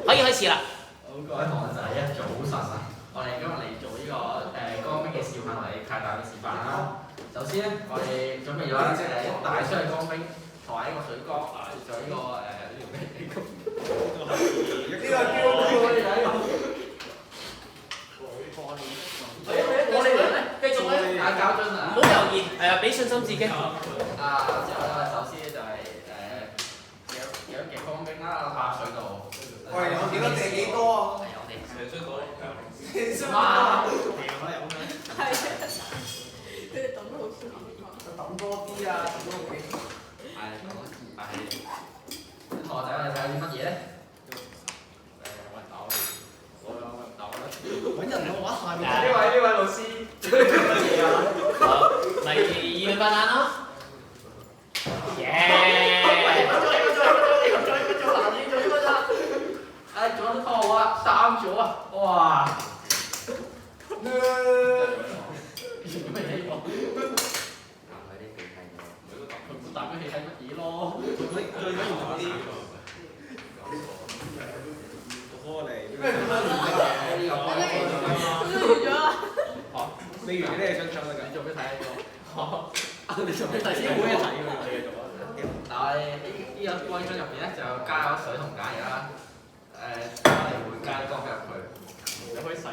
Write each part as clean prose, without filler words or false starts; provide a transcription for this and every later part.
可以開始啦。好，各位同學仔啊，早晨啊！我哋今日嚟做呢個乾冰嘅示範同埋太大嘅示範啦。首先咧，我哋準備咗大箱嘅乾冰同埋呢個水缸啊，仲有呢個呢個叫我哋繼續咧打膠樽啊！唔好猶豫，俾信心自己。之後咧，首先就係有幾乾冰啦，放水度。喂，有幾多掟幾多啊？係我哋上水度。哇！係啊，佢哋抌得好舒服。抌多啲啊！抌多幾？係，但係同學仔我哋睇下啲乜嘢咧？揾人嘅話，下面呢位老師做乜嘢啊？咪二分蛋咯。做得好啊，3組啊，哇！咩嚟講？佢打俾你睇乜嘢咯？最緊要嗰啲過嚟。完咗啦。未完咧，想唱得㗎。你做咩睇呢個？你做咩睇先？冇嘢睇㗎，你繼續啊！嗱，我哋呢個乾樽入邊咧就加咗水同鹼液啦。我哋會加啲乾冰入去，你可以洗。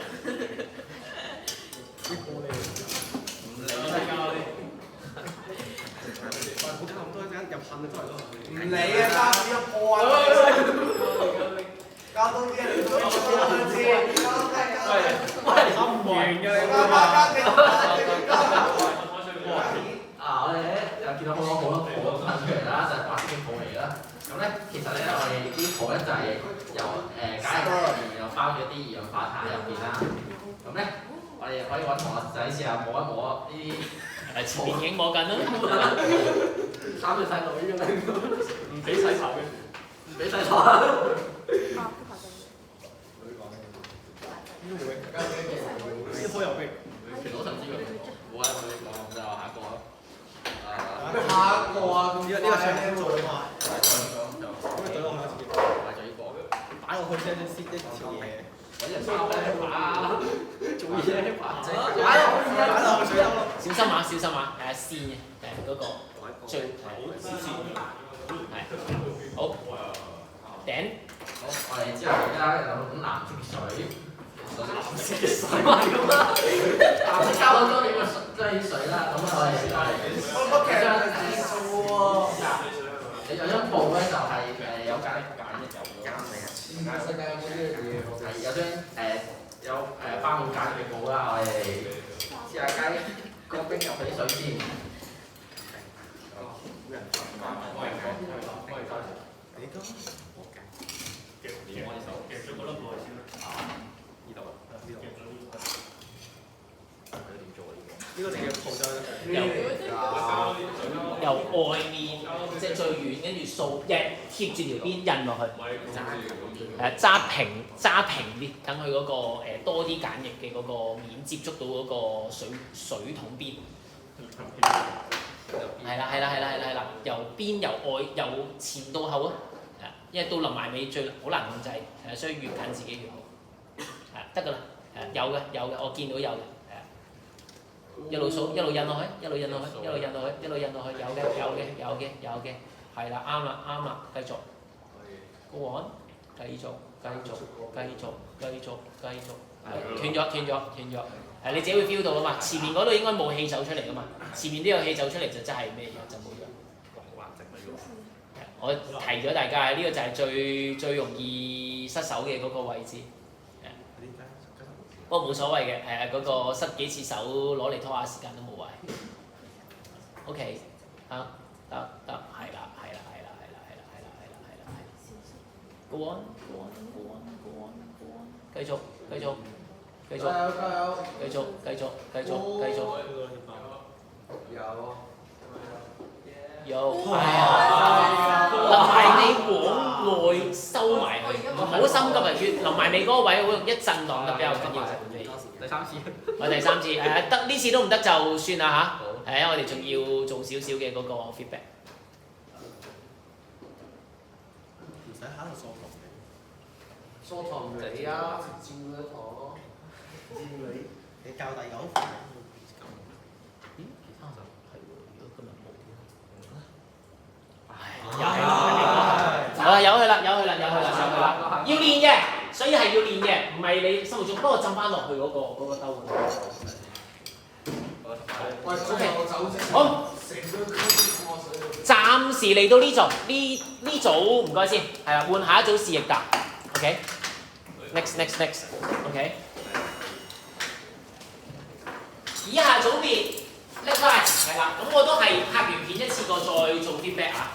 啲過嚟。唔理啦，加啲。唔加咁多，一陣入噴就出嚟咯。唔理啊，加少一破啊！加多啲啊！你都加多啲，加多啲，加多啲。喂，唔完㗎你。我哋咧又見到好多泡噴出嚟啦，就係白色嘅泡嚟啦。咁咧，其實咧我哋啲泡咧就係由鹼液入邊又包咗啲二氧化碳入邊啦。咁咧，我哋可以揾同學仔試下摸一摸呢啲。前面已經摸緊啦。3歲細路呢個唔俾洗頭嘅，唔俾洗頭。呢科有冰。其實我想知佢冇啊，佢講就下一個咯。下一個啊，咁呢個上天做啊嘛。咁就咁你對我下一次見。買咗呢個，擺落去先一條嘢。揾人包咧把，做嘢把仔，擺落去水兜咯。小心啊，小心啊！線嘅嗰個最係好頂。好，我哋之後而家有種藍色嘅水，藍色嘅水嘛咁啦，藍色加好多啲嘅水，即係啲水啦。咁我哋我其實係指數喎。你有張布咧就係有鹼嘅世界有冇呢樣嘢？係有張有包滿鹼嘅布啦，我哋試下加個冰入去啲水先。你都。呢個你嘅鋪就由外面即係最遠，跟住掃貼住條邊印落去。揸平啲，等佢嗰個多啲鹼液嘅嗰個面接觸到嗰個水桶邊。係啦，由邊由外由前到後啊，因為到臨埋尾最好難控制，所以越近自己越好。得㗎啦，有嘅，我見到有嘅，一路數一路印落去，一路印落去，有嘅，係啦，啱啦，繼續 ，go on，繼續，斷咗，你自己會 feel 到啊嘛，前面嗰度應該冇氣走出嚟噶嘛，前面都有氣走出嚟就真係咩嘢就冇咗。我提咗大家，呢個就係最容易失手嘅嗰個位置。不過冇所謂嘅，嗰個失幾次手攞嚟拖下時間都冇謂。OK，得，係啦。Go on，繼續。加油！繼續。有，臨埋尾往內收埋佢，唔好心急啊！越臨埋尾嗰個位，好一震盪得比較緊要。第3次。我第3次，得呢次都唔得就算啦嚇。因為我哋仲要做少少嘅嗰個 feedback。唔使喺度掃疏堂你啊，照咗堂，照你。你教第九。咦？其他就係喎，如果今日冇啲，唉，又又係好啦，由佢啦，要練嘅，所以係要練嘅，唔係你生活中幫我浸翻落去嗰個兜嗰度。喂，我走先。好，成個區都過水啦。暫時嚟到呢組唔該先，係啦，換下一組試翼達 ，OK。next，OK。以下組別 next line 係啦，咁我都係拍完片一次過再做 feedback 啊。